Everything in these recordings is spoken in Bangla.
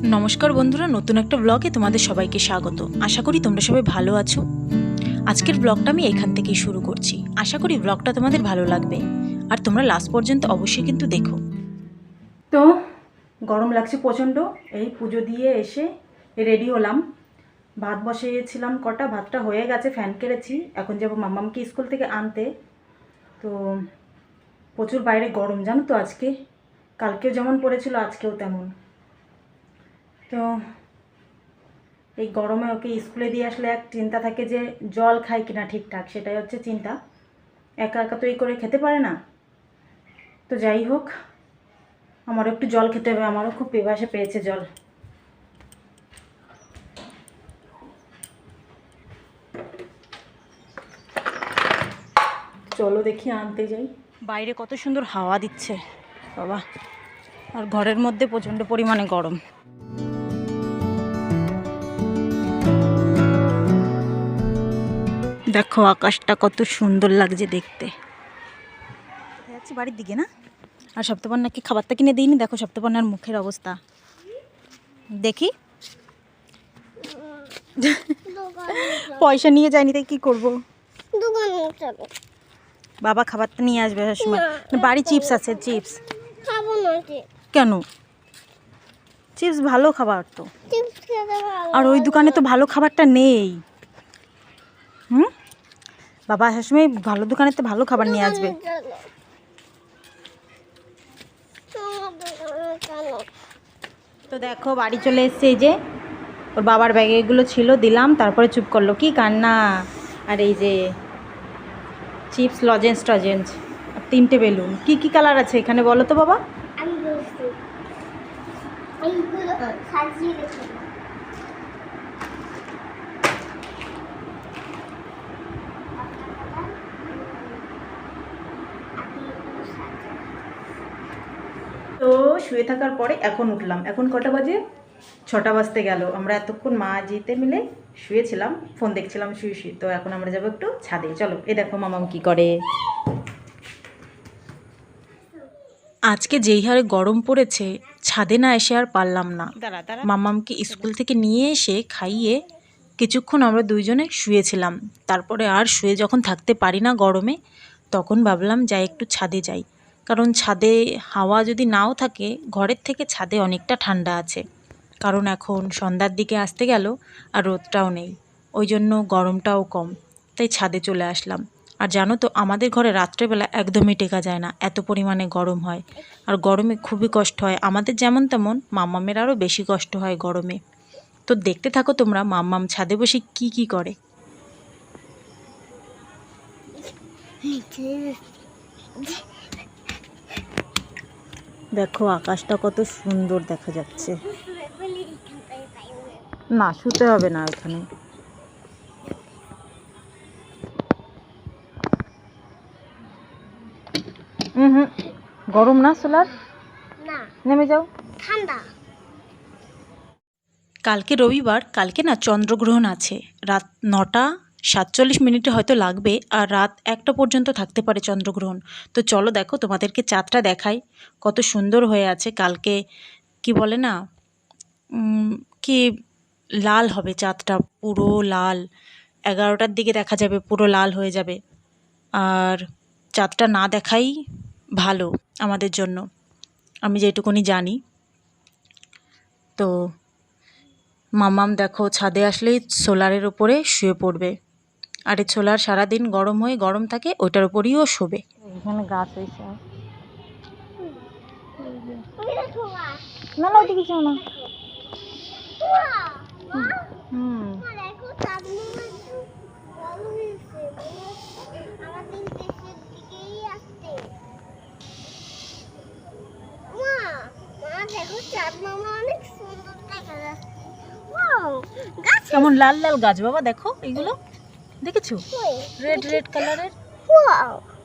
নমস্কার বন্ধুরা, নতুন একটা ব্লগে তোমাদের সবাইকে স্বাগত। আশা করি তোমরা সবাই ভালো আছো। আজকের ব্লগটা আমি এখান থেকেই শুরু করছি। আশা করি ব্লগটা তোমাদের ভালো লাগবে, আর তোমরা লাস্ট পর্যন্ত অবশ্যই কিন্তু দেখো। তো গরম লাগছে প্রচণ্ড। এই পুজো দিয়ে এসে রেডি হলাম, ভাত বসিয়েছিলাম কটা, ভাতটা হয়ে গেছে, ফ্যান কেড়েছি। এখন যাবো মাম্মামকে স্কুল থেকে আনতে। তো প্রচুর বাইরে গরম জানো তো, আজকে কালকেও যেমন পড়েছিল আজকেও তেমন। তো এই গরমে ওকে স্কুলে দিয়ে আসলে এক চিন্তা থাকে যে জল খায় কিনা ঠিকঠাক, সেটাই হচ্ছে চিন্তা। একা একা তো এই করে খেতে পারে না। তো যাই হোক, আমারও একটু জল খেতে হবে, আমারও খুব পিপাসা পেয়েছে জল। চলো দেখি আনতে যাই। বাইরে কত সুন্দর হাওয়া দিচ্ছে বাবা, আর ঘরের মধ্যে প্রচণ্ড পরিমাণে গরম। দেখো আকাশটা কত সুন্দর লাগছে দেখতে। যাচ্ছি বাড়ির দিকে না। আর সপ্তপর্ণাকে খাবারটা কিনে দিইনি, দেখো সপ্তপর্ণার মুখের অবস্থা দেখি। পয়সা নিয়ে যায়নি তাই কি করবো, বাবা খাবারটা নিয়ে আসবে সময়। বাড়ি চিপস আছে, চিপস কেন? চিপস ভালো খাবার তো, আর ওই দোকানে তো ভালো খাবারটা নেই। বাবা আসার সময় ভালো দোকানে তো ভালো খাবার নিয়ে আসবে। তো দেখো বাড়ি চলে এসছে, এই যে ওর বাবার ব্যাগে এগুলো ছিল, দিলাম, তারপরে চুপ করলো, কি কান্না। আর এই যে চিপস, লজেন্স টজেন্স, আর 3টে বেলুন। কি কি কালার আছে এখানে বলো তো বাবা? তো শুয়ে থাকার পরে এখন উঠলাম। এখন কটা বাজে? 6টা বাজতে গেল। আমরা এতক্ষণ মা জিতে মিলে শুয়েছিলাম, ফোন দেখছিলাম শুয়ে শুয়ে। তো এখন আমরা যাবো একটু ছাদে। চলো, এই দেখো মামাম কি করে। আজকে যেই হারে গরম পড়েছে, ছাদে না এসে আর পারলাম না। মামামকে স্কুল থেকে নিয়ে এসে খাইয়ে কিছুক্ষণ আমরা দুইজনে শুয়েছিলাম। তারপরে আর শুয়ে যখন থাকতে পারি না গরমে, তখন ভাবলাম যাই একটু ছাদে যাই। কারণ ছাদে হাওয়া যদি নাও থাকে, ঘরের থেকে ছাদে অনেকটা ঠান্ডা আছে। কারণ এখন সন্ধ্যার দিকে আসতে গেল আর রোদটাও নেই, ওই জন্য গরমটাও কম। তাই ছাদে চলে আসলাম। আর জানো তো, আমাদের ঘরে রাত্রেবেলা একদমই টেকা যায় না, এত পরিমাণে গরম হয়। আর গরমে খুবই কষ্ট হয় আমাদের, যেমন তেমন মাম্মামের আরও বেশি কষ্ট হয় গরমে। তো দেখতে থাকো তোমরা মাম্মাম ছাদে বসে কি কি করে। দেখো আকাশটা কত সুন্দর দেখা যাচ্ছে। না, শুতে হবে না এখানে। গরম না, সোলার নেমে যাও, ঠান্ডা। কালকে রবিবার, কালকে না চন্দ্রগ্রহণ আছে। রাত 9টা 47 হয়তো লাগবে, আর রাত 1টা পর্যন্ত থাকতে পারে চন্দ্রগ্রহণ। তো চলো দেখো, তোমাদেরকে চাঁদটা দেখাই, কত সুন্দর হয়ে আছে। কালকে কি বলে না, কি লাল হবে চাঁদটা, পুরো লাল। 11টার দিকে দেখা যাবে, পুরো লাল হয়ে যাবে। আর চাঁদটা না দেখাই ভালো আমাদের জন্য, আমি যেটুকুনি জানি। তো মামাম দেখো ছাদে আসলেই সোলারের ওপরে শুয়ে পড়বে। আর এই সোলার সারাদিন গরম হয়ে গরম থাকে, ওইটার ওপরেই ও শোবে। এখানে গাছ হয়েছে, না না ওইদিকে যাও না। কেমন লাল লাল গাছ বাবা, দেখো এগুলো, দেখেছো? রেড রেড কালারের।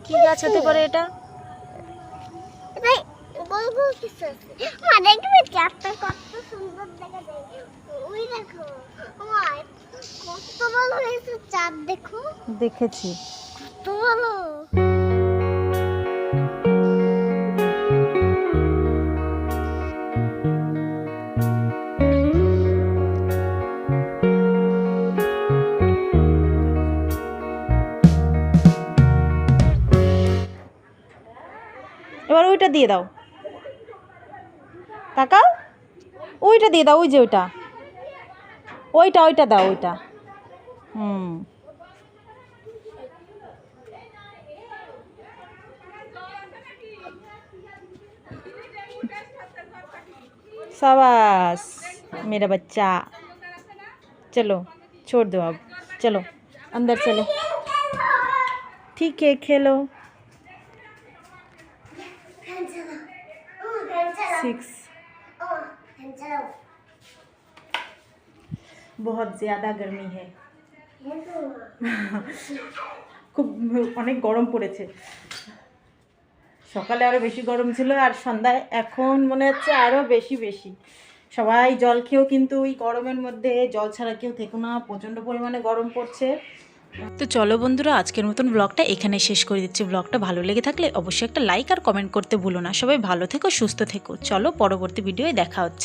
কি গাছ হতে পারে এটা? দেখেছি। দিয়ে দাও, তাকাও, ওইটা দিয়ে দাও, ওই যে ওইটা ওইটা ওইটা দাও, ওইটা। शाबाश मेरा बच्चा। चलो छोड़ दो अब, चलो अंदर चलो। ठीक है खेलो। 6 बहुत ज़्यादा गर्मी है। খুব অনেক গরম পড়েছে। সকালে আরও বেশি গরম ছিল, আর সন্ধ্যায় এখন মনে হচ্ছে আরও বেশি। সবাই জল খেয়েও কিন্তু ওই গরমের মধ্যে জল ছাড়া কেউ থেকো না, প্রচণ্ড পরিমাণে গরম পড়ছে। তো চলো বন্ধুরা, আজকের মতন ব্লগটা এখানে শেষ করে দিচ্ছি। ব্লগটা ভালো লেগে থাকলে অবশ্যই একটা লাইক আর কমেন্ট করতে ভুলো না। সবাই ভালো থেকো, সুস্থ থেকো। চলো পরবর্তী ভিডিওয় দেখা হচ্ছে।